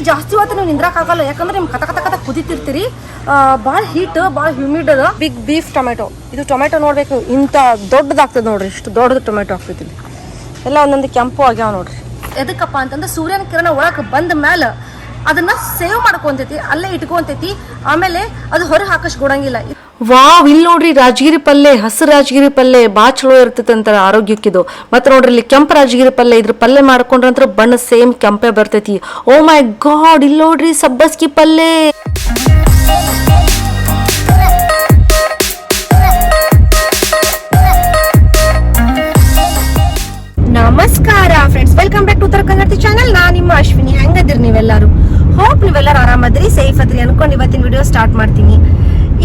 ಜಾಸ್ತಿ ಹೊತ್ತು ನೀವು ನಿಂದ್ರಕ್ಕಾಗಲ್ಲ, ಯಾಕಂದ್ರೆ ನಿಮ್ಗೆ ಕತ ಕುದಿತಿರ್ತೀರಿ. ಭಾಳ ಹೀಟ್, ಭಾಳ ಹ್ಯೂಮಿಡ್ ಅದ. ಬಿಗ್ ಬೀಫ್ ಟೊಮೆಟೊ, ಇದು ಟೊಮೆಟೊ ನೋಡ್ಬೇಕು, ಇಂಥ ದೊಡ್ಡದಾಗ್ತದೆ ನೋಡ್ರಿ, ಇಷ್ಟು ದೊಡ್ಡದು ಟೊಮೆಟೊ ಆಗ್ತೈತಿ. ಎಲ್ಲ ಒಂದೊಂದು ಕೆಂಪು ಆಗ್ಯಾವ ನೋಡ್ರಿ. ಎದಕ್ಕಪ್ಪ ಅಂತಂದ್ರೆ ಸೂರ್ಯನ ಕಿರಣ ಒಳಗೆ ಬಂದ ಮೇಲೆ ಅದನ್ನ ಸೇವ್ ಮಾಡ್ಕೊಂತೈತಿ, ಅಲ್ಲೇ ಇಟ್ಕೊಂತೈತಿ, ಆಮೇಲೆ ಅದು ಹೊರಗೆ ಹಾಕಿಸ್ಕೊಡಂಗಿಲ್ಲ. ವಾವ್, ಇಲ್ಲಿ ನೋಡ್ರಿ ರಾಜಗಿರಿ ಪಲ್ಲೆ, ಹಸಿರು ರಾಜಗಿರಿ ಪಲ್ಲೆ ಭಾಳ ಚಲೋ ಇರ್ತೈತಂತ ಆರೋಗ್ಯಕ್ಕಿದು. ಮತ್ತೆ ನೋಡ್ರಿ ಇಲ್ಲಿ ಕೆಂಪು ರಾಜಗಿರಿ ಪಲ್ಲೆ, ಇದ್ರ ಪಲ್ಲೆ ಮಾಡ್ಕೊಂಡ್ರಂತ್ರ ಬಣ್ಣ ಸೇಮ್ ಕೆಂಪೆ ಬರ್ತೈತಿ. ಓ ಮೈ ಗಾಡ್, ಇಲ್ಲಿ ನೋಡ್ರಿ ಸಬ್ಬಸ್ಗಿ ಪಲ್ಲೆ. ನಮಸ್ಕಾರ friends, welcome back to Uttara Kannada channel. ನಾ ನಿಮ್ಮ ಅಶ್ವಿನಿ. ಹೆಂಗದಿರಿ ನೀವೆಲ್ಲರೂ? ಹೋಪ್ ನೀವೆಲ್ಲರೂ ಆರಾಮದ್ರಿ, ಸೇಫ್ ಅದ್ರಿ ಅನ್ಕೊಂಡು ಇವತ್ತಿನ ವಿಡಿಯೋ ಸ್ಟಾರ್ಟ್ ಮಾಡ್ತೀನಿ.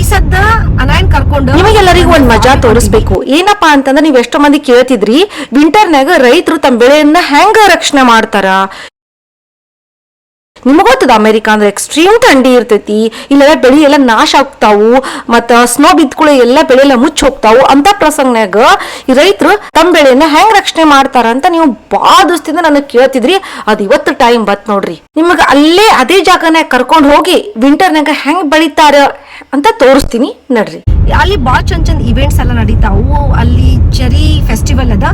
ಈ ಸದ್ದ ಅನಾಯನ್ ಕರ್ಕೊಂಡು ನಿಮಗೆಲ್ಲರಿಗೂ ಒಂದ್ ಮಜಾ ತೋರಿಸ್ಬೇಕು. ಏನಪ್ಪಾ ಅಂತಂದ್ರೆ, ನೀವ್ ಎಷ್ಟೋ ಮಂದಿ ಕೇಳ್ತಿದ್ರಿ ವಿಂಟರ್ನಾಗ ರೈತರು ತಮ್ಮ ಬೆಳೆಯನ್ನ ಹೆಂಗ ರಕ್ಷಣೆ ಮಾಡ್ತಾರ. ನಿಮಗ್ ಗೊತ್ತದ ಅಮೆರಿಕಾ ಅಂದ್ರೆ ಎಕ್ಸ್ಟ್ರೀಮ್ ಥಂಡಿ ಇರ್ತೈತಿ, ಇಲ್ಲೆಲ್ಲ ಬೆಳೆ ಎಲ್ಲ ನಾಶ ಆಗ್ತಾವು, ಮತ್ತ ಸ್ನೋ ಬಿದ್ಕೊಳ್ಳಿ ಎಲ್ಲ ಬೆಳೆ ಎಲ್ಲ ಮುಚ್ಚ ಹೋಗ್ತಾವು. ಅಂತ ಪ್ರಸಂಗನಾಗ ಈ ರೈತರು ತಮ್ಮ ಬೆಳೆಯನ್ನ ಹೆಂಗ್ ರಕ್ಷಣೆ ಮಾಡ್ತಾರ ಅಂತ ನೀವು ಬಾಳ ದಿವಸದಿಂದ ನನಗೆ ಕೇಳ್ತಿದ್ರಿ. ಅದ್ ಇವತ್ತು ಟೈಮ್ ಬತ್ ನೋಡ್ರಿ, ನಿಮಗ ಅಲ್ಲೇ ಅದೇ ಜಾಗನಾಗ ಕರ್ಕೊಂಡ್ ಹೋಗಿ ವಿಂಟರ್ನಾಗ ಹೆಂಗ್ ಬೆಳಿತಾರ ಅಂತ ತೋರಿಸ್ತೀನಿ ನಡ್ರಿ. ಅಲ್ಲಿ ಬಾಳ ಚಂದ ಚಂದ ಇವೆಂಟ್ಸ್ ಎಲ್ಲ ನಡೀತಾವು. ಅಲ್ಲಿ ಚೆರಿ ಫೆಸ್ಟಿವಲ್ ಅದ,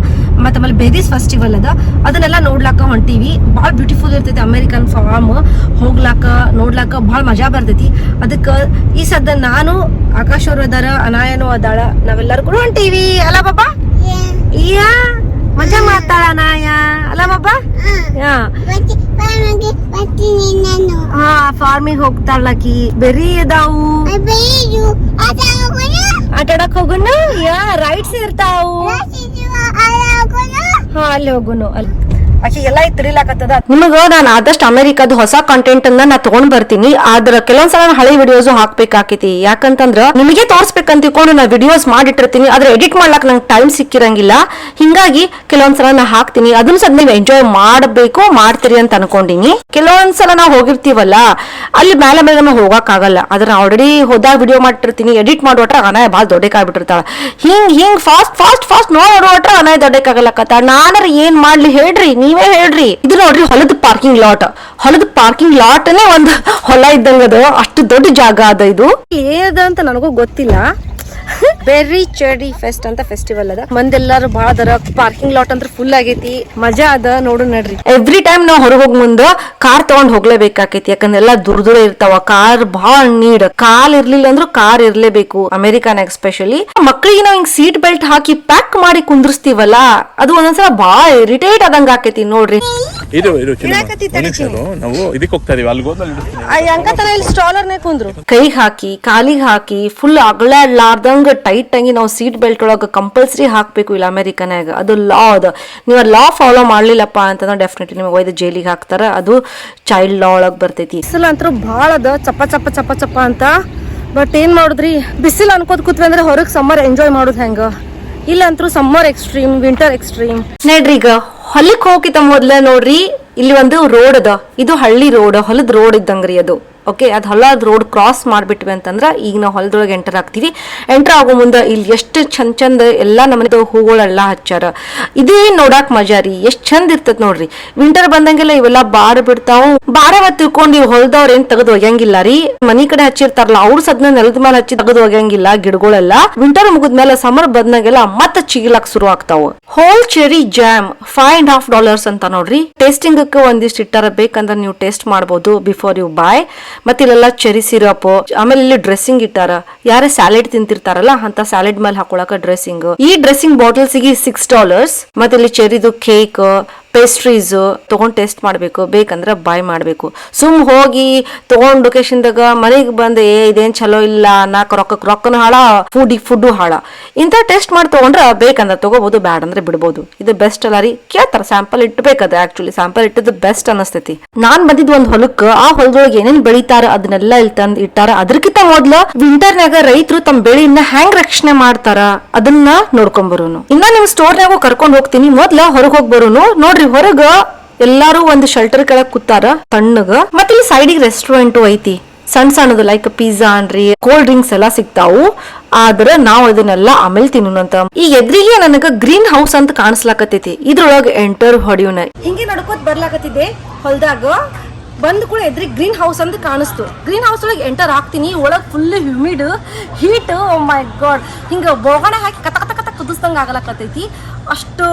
ಮತ್ತೆ ಆಮೇಲೆ ಬೆರೀಸ್ ಫೆಸ್ಟಿವಲ್ ಅದ, ಅದನ್ನೆಲ್ಲ ನೋಡ್ಲಾಕ ಹೊಂಟಿವಿ. ಬಾಳ ಬ್ಯೂಟಿಫುಲ್ ಇರ್ತೈತಿ ಅಮೆರಿಕನ್ ಫಾರ್ಮ್. ಹೋಗ್ಲಾಕ ನೋಡ್ಲಾಕ ಬಾಳ ಮಜಾ ಬರ್ತೈತಿ. ಅದಕ್ಕ ಈ ಸದ್ದ ನಾನು, ಆಕಾಶ್ ಅವರು ಅದಾರ, ಅನಾಯನು ಅದಾಳ, ನಾವೆಲ್ಲರೂ ಕೂಡ ಹೊಂಟಿವಿ. ಅಲ್ಲ ಬಾಬಾ? ಯಾ ಮಜಾ ಮಾಡ್ತಾಳ ಅನಾಯ, ಅಲ್ಲ ಬಾಬಾ? ಹಾ, ಫಾರ್ಮಿಗೆ ಹೋಗ್ತಾಳಕಿ. ಬೆರಿ ಅದಾವು, ಆಟ ಆಡಕ್ ಹೋಗುನು. ಯಾ ರೈಡ್ಸ್ ಇರ್ತಾವು. ಹಾ, ಅಲ್ಲಿ ಹೋಗುನು. ಅಲ್ಲಿ ಆಕಿ ಎಲ್ಲ ತಿರಿಲಾಕತ್ತದ. ನಿಮಗ ನಾನು ಆದಷ್ಟು ಅಮೆರಿಕದ ಹೊಸ ಕಂಟೆಂಟ್ ಅನ್ನ ನಾ ತಗೊಂಡ್ ಬರ್ತೀನಿ. ಆದ್ರ ಕೆಲವೊಂದ್ಸಲ ಹಳೆ ವಿಡಿಯೋಸ್ ಹಾಕ್ಬೇಕಾಕೈತಿ. ಯಾಕಂತಂದ್ರ ನಿಮಗೆ ತೋರ್ಸ್ಬೇಕಂತ ತಿಳ್ಕೊಂಡು ನಾ ವಿಡಿಯೋಸ್ ಮಾಡಿಟ್ಟಿರ್ತೀನಿ, ಆದ್ರೆ ಎಡಿಟ್ ಮಾಡ್ಲಾಕ್ ನಂಗೆ ಟೈಮ್ ಸಿಕ್ಕಿರಂಗಿಲ್ಲ. ಹಿಂಗಾಗಿ ಕೆಲವೊಂದ್ಸಲ ನಾ ಹಾಕ್ತೀನಿ. ಅದನ್ನ ಸದ್ ನೀವು ಎಂಜಾಯ್ ಮಾಡಬೇಕು, ಮಾಡ್ತೀರಿ ಅಂತ ಅನ್ಕೊಂಡಿನಿ. ಕೆಲವೊಂದ್ಸಲ ನಾವು ಹೋಗಿರ್ತೀವಲ್ಲ, ಅಲ್ಲಿ ಮೇಲೆ ಮೇಲೆ ನಾವು ಹೋಗಕ್ ಆಗಲ್ಲ. ಆದ್ರೆ ಆಲ್ರೆಡಿ ಹೋದಾಗ ವಿಡಿಯೋ ಮಾಡಿರ್ತೀನಿ, ಎಡಿಟ್ ಮಾಡೋಟ್ರ ಅನಾಯ ಭಾಳ ದೊಡ್ಡಕ್ಕಾಗ್ಬಿಟ್ಟಿರ್ತಾಳ. ಹಿಂಗ್ ಫಾಸ್ಟ್ ಫಾಸ್ಟ್ ಫಾಸ್ಟ್ ನೋಡೋಟ್ರ ಅನಾಯ ದೊಡ್ಡಕ್ಕಾಗಲ್ಲಕತ್ತ. ನಾನರ ಏನ್ ಮಾಡ್ಲಿ ಹೇಳ್ರಿ, ನೀವೇ ಹೇಳ್ರಿ. ಇದು ನೋಡ್ರಿ ಹೊಲದ ಪಾರ್ಕಿಂಗ್ ಲಾಟ್. ಹೊಲದ ಪಾರ್ಕಿಂಗ್ ಲಾಟ್ ನೇ ಒಂದ್ ಹೊಲ ಇದ್ದಂಗದ, ಅಷ್ಟು ದೊಡ್ಡ ಜಾಗ ಅದ. ಇದು ಏನದ ಅಂತ ನನಗೂ ಗೊತ್ತಿಲ್ಲ. ಬೆರ್ರಿ ಚೆರಿ ಫೆಸ್ಟ್ ಅಂತ ಫೆಸ್ಟಿವಲ್ ಅದ. ಮಂದೆಲ್ಲಾರು ಬಾಳ ಅದಾರ. ಪಾರ್ಕಿಂಗ್ ಲಾಟ್ ಅಂತ ಫುಲ್ ಆಗೈತಿ, ಮಜಾ ಅದ. ನೋಡು ನಡ್ರಿ. ಎವ್ರಿ ಟೈಮ್ ನಾವ್ ಹೊರಗೆ ಹೋಗ್ ಮುಂದ ಕಾರ್ ತಗೊಂಡ್ ಹೋಗ್ಲೇಬೇಕಾಕೈತಿ, ಯಾಕಂದ್ರೆ ಎಲ್ಲಾ ದೂರ ದೂರ ಇರ್ತಾವ. ಕಾರ್ ಬಹಳ ನೀಡ್. ಕಾಲ್ ಇರ್ಲಿಲ್ಲ ಅಂದ್ರೂ ಕಾರ್ ಇರ್ಲೇಬೇಕು ಅಮೆರಿಕಾನ. ಎಸ್ಪೆಷಲಿ ಮಕ್ಕಳಿಗೆ ನಾವ್ ಹಿಂಗ್ ಸೀಟ್ ಬೆಲ್ಟ್ ಹಾಕಿ ಪ್ಯಾಕ್ ಮಾಡಿ ಕುಂದ್ರಸ್ತೀವಲ್ಲ, ಅದು ಒಂದೊಂದ್ಸಲ ಬಾಳ ಇರಿಟೇಟ್ ಆದಂಗ ಆಕೈತಿ ನೋಡ್ರಿ. ಕೈ ಹಾಕಿ ಕಾಲಿಗೆ ಹಾಕಿ ಫುಲ್ ಅಗಲಾಡ್ಲಾರ್ದಂಗ ಟೈಟ್ ಆಗಿ ನಾವು ಸೀಟ್ ಬೆಲ್ಟ್ ಒಳಗ ಕಂಪಲ್ಸರಿ ಹಾಕ್ಬೇಕು ಇಲ್ಲಿ ಅಮೆರಿಕನಾಗ. ಅದು ಲಾ ಅದ. ನೀವು ಲಾ ಫಾಲೋ ಮಾಡ್ಲಿಲ್ಲಪ್ಪ ಅಂತಂದ್ರೆ ಡೆಫಿನೆಟ್ಲಿ ನಿಮಗೆ ಒಯ್ದು ಜೈಲಿಗೆ ಹಾಕ್ತಾರ. ಅದು ಚೈಲ್ಡ್ ಲಾ ಒಳಗ್ ಬರ್ತೈತಿ. ಬಿಸಿಲು ಅಂತೂ ಭಾಳ ಅದ, ಚಪ್ಪ ಚಪ್ಪ ಚಪ್ಪ ಚಪ್ಪ ಅಂತ. ಬಟ್ ಏನ್ ಮಾಡುದ್ರಿ, ಬಿಸಿಲು ಅನ್ಕೋದ್ ಕೂತ್ವಿ ಅಂದ್ರೆ ಹೊರಗ್ ಸಮ್ಮರ್ ಎಂಜಾಯ್ ಮಾಡೋದು ಹೆಂಗ? ಇಲ್ಲ ಅಂತೂ ಸಮ್ಮರ್ ಎಕ್ಸ್ಟ್ರೀಮ್, ವಿಂಟರ್ ಎಕ್ಸ್ಟ್ರೀಮ್. ನೋಡ್ರಿ, ಈಗ ಹೊಲಕ್ ಹೋಗಿತ ಮೊದ್ಲ ನೋಡ್ರಿ, ಇಲ್ಲಿ ಒಂದು ರೋಡ್ ಅದ. ಇದು ಹಳ್ಳಿ ರೋಡ್, ಹೊಲದ ರೋಡ್ ಇದ್ದಂಗ್ರಿ ಅದು. ಓಕೆ, ಅದು ಹೊಲದ ರೋಡ್ ಕ್ರಾಸ್ ಮಾಡ್ಬಿಟ್ವಿ ಅಂತಂದ್ರ ಈಗ ನಾವು ಹೊಲದೊಳಗೆ ಎಂಟರ್ ಆಗ್ತೀವಿ. ಎಂಟರ್ ಆಗೋ ಮುಂದೆ ಇಲ್ಲಿ ಎಷ್ಟು ಚಂದ ಚಂದ ಎಲ್ಲಾ ನಮ್ಮನೆ ಹೂಗಳೆಲ್ಲ ಹಚ್ಚಾರ. ಇದೇ ನೋಡಾಕ್ ಮಜಾ ರೀ, ಎಷ್ಟ್ ಚಂದ ಇರ್ತದ ನೋಡ್ರಿ. ವಿಂಟರ್ ಬಂದಂಗೆಲ್ಲ ಇವೆಲ್ಲ ಬಾರ ಬಿಡ್ತಾವ್. ಬಾರ ತಿಳ್ಕೊಂಡು ಇವ್ ಹೊಲದವ್ರ ಏನ್ ತೆಗೆದು ಒಗ್ಯಂಗಿಲ್ಲ ರೀ. ಮನಿ ಕಡೆ ಹಚ್ಚಿರ್ತಾರಲ್ಲ ಅವ್ರ ಸದ್ನ ನೆಲದ ಮೇಲೆ ಹಚ್ಚಿ ತೆಗೆದು ಒಗ್ಯಂಗಿಲ್ಲ ಗಿಡಗಳೆಲ್ಲ. ವಿಂಟರ್ ಮುಗಿದ್ಮೇಲೆ ಸಮ್ಮರ್ ಬಂದಂಗೆಲ್ಲ ಮತ್ತೆ ಚಿಗಿಲಾಕ್ ಶುರು ಆಗ್ತಾವ. ಹೋಲ್ ಚೆರಿ ಜಾಮ್ $5.5 ಅಂತ ನೋಡ್ರಿ. ಟೇಸ್ಟಿಂಗ್ ಒಂದಿಷ್ಟು ಇಟ್ಟಾರ, ಬೇಕಂದ್ರೆ ನೀವು ಟೇಸ್ಟ್ ಮಾಡ್ಬೋದು ಬಿಫೋರ್ ಯು ಬಾಯ್. ಮತ್ತೆ ಇಲ್ಲೆಲ್ಲ ಚೆರಿ ಸಿರಪ್, ಆಮೇಲೆ ಇಲ್ಲಿ ಡ್ರೆಸ್ಸಿಂಗ್ ಇಟ್ಟಾರ. ಯಾರೇ ಸ್ಯಾಲೆಡ್ ತಿಂತಿರ್ತಾರಲ್ಲ ಅಂತ ಸ್ಯಾಲೆಡ್ ಮೇಲೆ ಹಾಕೊಳಕ ಡ್ರೆಸ್ಸಿಂಗ್. ಈ ಡ್ರೆಸ್ಸಿಂಗ್ ಬಾಟಲ್ಸ್ಗೆ $6. ಮತ್ತೆ ಇಲ್ಲಿ ಚೆರಿದು ಕೇಕ್, ಪೇಸ್ಟ್ರೀಸ್ ತಗೊಂಡ್ ಟೇಸ್ಟ್ ಮಾಡ್ಬೇಕು, ಬೇಕಂದ್ರೆ ಬಾಯ್ ಮಾಡ್ಬೇಕು. ಸುಮ್ ಹೋಗಿ ತಗೊಂಡ್ ಲೊಕೇಶನ್ದಾಗ ಮನೆಗೆ ಬಂದೆ ಇದೇನ್ ಚಲೋ ಇಲ್ಲ, ನಾಲ್ಕು ರೊಕ್ಕನು ಹಾಳ, ಫುಡ್ ಹಾಳ. ಇಂಥ ಟೇಸ್ಟ್ ಮಾಡಿ ತಗೊಂಡ್ರ ಬೇಕಂದ್ರೆ ತಗೋಬಹುದು, ಬ್ಯಾಡ್ ಅಂದ್ರೆ ಬಿಡ್ಬೋದು. ಇದು ಬೆಸ್ಟ್ ಅಲ್ಲ ರೀ. ಕೇಳ್ತಾರ ಸ್ಯಾಂಪಲ್ ಇಟ್ಬೇಕದ. ಆಕ್ಚುಲಿ ಸ್ಯಾಂಪಲ್ ಇಟ್ಟದ್ದು ಬೆಸ್ಟ್ ಅನಸ್ತೈತಿ. ನಾನ್ ಬಂದಿದ್ ಒಂದ್ ಹೊಲಕ್, ಆ ಹೊಲದೊಳಗೆ ಏನೇನ್ ಬೆಳಿತಾರ ಅದನ್ನೆಲ್ಲ ಇಲ್ಲಿ ತಂದ್ ಇಟ್ಟಾರ. ಅದಕ್ಕಿಂತ ಮೊದ್ಲ ವಿಂಟರ್ನಾಗ ರೈತರು ತಮ್ಮ ಬೆಳೆಯನ್ನ ಹೆಂಗ್ ರಕ್ಷಣೆ ಮಾಡ್ತಾರ ಅದನ್ನ ನೋಡ್ಕೊಂಡ್ ಬರೋನು. ಇನ್ನ ನಿಮ್ ಸ್ಟೋರ್ನಾಗೂ ಕರ್ಕೊಂಡ್ ಹೋಗ್ತೀನಿ. ಮೊದ್ಲ ಹೊರಗ್ ಹೋಗ್ ಬರೋನು. ನೋಡ್ರಿ, ಹೊರಗ ಎಲ್ಲಾರು ಒಂದು ಶೆಲ್ಟರ್ ಕೆಳಗ್ ಕೂತಾರ ತಣ್ಣಗ. ಮತ್ತೆ ಇಲ್ಲಿ ಸೈಡಿಗೆ ರೆಸ್ಟೋರೆಂಟ್ ಐತಿ, ಸಣ್ಣ ಸಣ್ಣದು ಲೈಕ್ ಪಿಜ್ಜಾ ಅನ್ರಿ, ಕೋಲ್ಡ್ ಡ್ರಿಂಕ್ಸ್ ಎಲ್ಲಾ ಸಿಗ್ತಾವು. ಆದ್ರ ನಾವ್ ಅದನ್ನೆಲ್ಲ ಆಮೇಲೆ ತಿನ್ನೋಣಂತ. ಈ ಎದ್ರಿಗೆ ನನಗ ಗ್ರೀನ್ ಹೌಸ್ ಅಂತ ಕಾಣಿಸ್ಲಾಕತೈತಿ. ಇದ್ರೊಳಗ ಎಂಟರ್ ಹೊಡಿಯೋಣ. ಹಿಂಗೆ ನಡ್ಕೋತ್ ಬರ್ಲಾಕತ್ತಿದ್ದೆ ಹೊಲ್ದಾಗ. ಬಂದ ಕೂಡ ಎದ್ರಿ ಗ್ರೀನ್ ಹೌಸ್ ಅಂತ ಕಾಣಿಸ್ತು. ಗ್ರೀನ್ ಹೌಸ್ ಒಳಗೆ ಎಂಟರ್ ಆಗ್ತೀನಿ, ಒಳಗೆ ಫುಲ್ ಹ್ಯೂಮಿಡ್ ಹೀಟ್. ಓ ಮೈ ಗಾಡ್, ಹಿಂಗೆ ಬೋಗಣೆ ಹಾಕಿ ಕತ ಕತ ಕತ ಕುದಿಸ್ದಂಗೆ ಆಗಲಕ್ಕತ್ತೈತಿ. ಅಷ್ಟು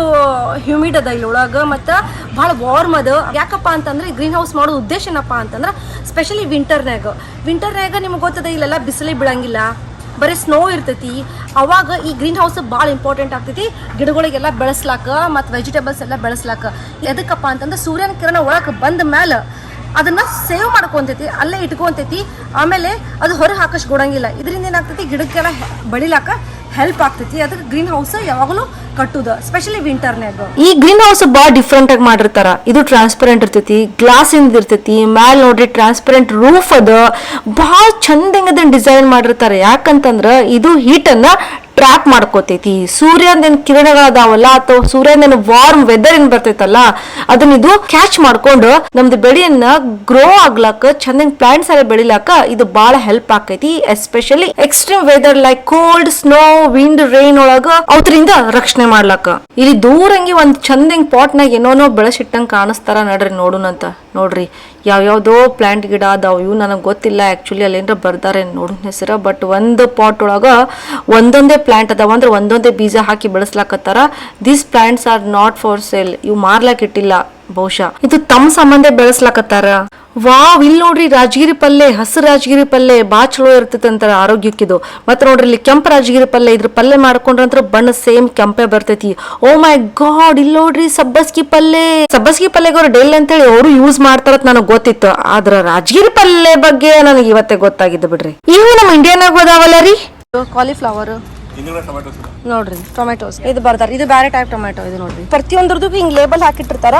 ಹ್ಯೂಮಿಡ್ ಅದ ಇಲ್ಲೊಳಗೆ, ಮತ್ತು ಭಾಳ ವಾರ್ಮ್ ಅದ. ಯಾಕಪ್ಪ ಅಂತಂದ್ರೆ ಗ್ರೀನ್ ಹೌಸ್ ಮಾಡೋ ಉದ್ದೇಶ ಏನಪ್ಪ ಅಂತಂದ್ರೆ ಸ್ಪೆಷಲಿ ವಿಂಟರ್ನ್ಯಾಗ ನಿಮ್ಗೆ ಗೊತ್ತದ ಇಲ್ಲೆಲ್ಲ ಬಿಸಿಲೇ ಬೀಳಂಗಿಲ್ಲ, ಬರೀ ಸ್ನೋ ಇರ್ತೈತಿ. ಅವಾಗ ಈ ಗ್ರೀನ್ ಹೌಸ್ ಭಾಳ ಇಂಪಾರ್ಟೆಂಟ್ ಆಗ್ತೈತಿ ಗಿಡಗಳಿಗೆಲ್ಲ ಬೆಳೆಸ್ಲಾಕ ಮತ್ತು ವೆಜಿಟೇಬಲ್ಸ್ ಎಲ್ಲ ಬೆಳೆಸ್ಲಾಕ. ಎದಕ್ಕಪ್ಪ ಅಂತಂದ್ರೆ ಸೂರ್ಯನ ಕಿರಣ ಒಳಗೆ ಬಂದ ಮೇಲೆ ಅದನ್ನು ಸೇವ್ ಮಾಡ್ಕೊತೈತಿ, ಅಲ್ಲೇ ಇಟ್ಕೊತೈತಿ. ಆಮೇಲೆ ಅದು ಹೊರಗೆ ಹಾಕಷ್ಟು ಕೊಡಂಗಿಲ್ಲ. ಇದರಿಂದ ಏನಾಗ್ತೈತಿ, ಗಿಡಕ್ಕೆಲ್ಲ ಬೆಳಿಲಾಕ ಹೆಲ್ಪ್ ಆಗ್ತೈತಿ. ಅದಕ್ಕೆ ಗ್ರೀನ್ ಹೌಸ್ ಯಾವಾಗಲೂ ಕಟ್ಟುದ, ಸ್ಪೆಷಲಿ ವಿಂಟರ್ನ್ಯಾಗ. ಈ ಗ್ರೀನ್ ಹೌಸ್ ಭಾಳ ಡಿಫ್ರೆಂಟ್ ಆಗಿ ಮಾಡಿರ್ತಾರ. ಇದು ಟ್ರಾನ್ಸ್ಪರೆಂಟ್ ಇರ್ತೈತಿ, ಗ್ಲಾಸ್ ಇಂದ ಇರ್ತೈತಿ. ಮ್ಯಾಲ್ ನೋಡ್ರಿ ಟ್ರಾನ್ಸ್ಪರೆಂಟ್ ರೂಫ್ ಅದ. ಭಾಳ ಚಂದಂಗ ಅದನ್ನ ಡಿಸೈನ್ ಮಾಡಿರ್ತಾರೆ. ಯಾಕಂತಂದ್ರ ಇದು ಹೀಟ್ ಅನ್ನ ಟ್ರ್ಯಾಪ್ ಮಾಡ್ಕೋತೈತಿ. ಸೂರ್ಯನ ಕಿರಣಗಳದಾವಲ್ಲ ಅಥವಾ ಸೂರ್ಯನ ವಾರ್ಮ್ ವೆದರ್ ಏನ್ ಬರ್ತೈತಲ್ಲ ಅದನ್ನ ಇದು ಕ್ಯಾಚ್ ಮಾಡ್ಕೊಂಡು ನಮ್ದು ಬೆಳೆಯನ್ನ ಗ್ರೋ ಆಗ್ಲಾಕ, ಚಂದಂಗ್ ಪ್ಲಾಂಟ್ಸ್ ಎಲ್ಲ ಬೆಳಿಲಾಕ ಇದು ಬಹಳ ಹೆಲ್ಪ್ ಆಕೈತಿ. Especially extreme weather like cold, snow, wind, rain ಒಳಗ ಅವರಿಂದ ರಕ್ಷಣೆ ಮಾಡ್ಲಾಕ. ಇಲ್ಲಿ ದೂರಂಗಿ ಒಂದ್ ಚಂದಂಗ್ ಪಾಟ್ ನಾಗ ಏನೋನೋ ಬೆಳೆಸಿಟ್ಟಂಗ್ ಕಾಣಿಸ್ತಾರ. ನೋಡುನಂತ ನೋಡ್ರಿ, ಯಾವ್ಯಾವ್ದೋ ಪ್ಲಾಂಟ್ ಗಿಡ ಅದಾವ. ಇವು ನನಗೆ ಗೊತ್ತಿಲ್ಲ ಆಕ್ಚುಲಿ, ಅಲ್ಲೇನ್ರ ಬರ್ದಾರೆ ನೋಡಿನ ಹೆಸರ. ಬಟ್ ಒಂದು ಪಾಟ್ ಒಳಗ ಒಂದೊಂದೇ ಪ್ಲಾಂಟ್ ಅದಾವ, ಅಂದ್ರೆ ಒಂದೊಂದೇ ಬೀಜ ಹಾಕಿ ಬೆಳೆಸ್ಲಾಕತ್ತಾರ. These plants are not for sale. ಇವು ಮಾರ್ಲಾಕ್ ಇಟ್ಟಿಲ್ಲ ಬಹುಶಃ, ಇದು ತಮ್ಮ ಸಂಬಂಧ ಬೆಳೆಸ್ಲಾಕತ್ತಾರ. ವಾವ್, ಇಲ್ಲಿ ನೋಡ್ರಿ ರಾಜಗಿರಿ ಪಲ್ಲೆ, ಹಸಿರು ರಾಜಗಿರಿ ಪಲ್ಲೆ ಬಾ ಚಲೋ ಇರ್ತೈತೆ ಅಂತಾರ ಆರೋಗ್ಯಕ್ಕಿದು. ಮತ್ತೆ ನೋಡ್ರಿ ಇಲ್ಲಿ ಕೆಂಪು ರಾಜಗಿರಿ ಪಲ್ಲೆ, ಇದ್ರ ಪಲ್ಲೆ ಮಾಡ್ಕೊಂಡ್ರಂತ್ರ ಬಣ್ಣ ಸೇಮ್ ಕೆಂಪೆ ಬರ್ತೈತಿ. ಓ ಮೈ ಗಾಡ್, ಇಲ್ಲಿ ನೋಡ್ರಿ ಸಬ್ಬಸ್ಗಿ ಪಲ್ಲೆಗೆ ಅವ್ರು ಡೇಲ್ ಅಂತೇಳಿ ಅವರು ಯೂಸ್ ಮಾಡ್ತಾರತ್ ನನಗೆ ಗೊತ್ತಿತ್ತು. ಆದ್ರ ರಾಜಗಿರಿ ಪಲ್ಲೆ ಬಗ್ಗೆ ನನಗೆ ಇವತ್ತೇ ಗೊತ್ತಾಗಿದ್ದು ಬಿಡ್ರಿ. ಇವು ನಮ್ಮ ಇಂಡಿಯಾನಾಗ ಅದಾವಲ್ಲ ರೀ, ಕಾಲಿಫ್ಲವರ್ ನೋಡ್ರಿ, ಟೊಮೆಟೋಸ್ ಇದು ಬರ್ದಾರ. ಇದು ಬೇರೆ ಟೈಪ್ ಟೊಮೆಟೊ. ಇದು ನೋಡ್ರಿ ಪ್ರತಿಯೊಂದ್ರದ್ದು ಹಿಂಗ್ ಲೇಬಲ್ ಹಾಕಿಟ್ಟಿರ್ತಾರ,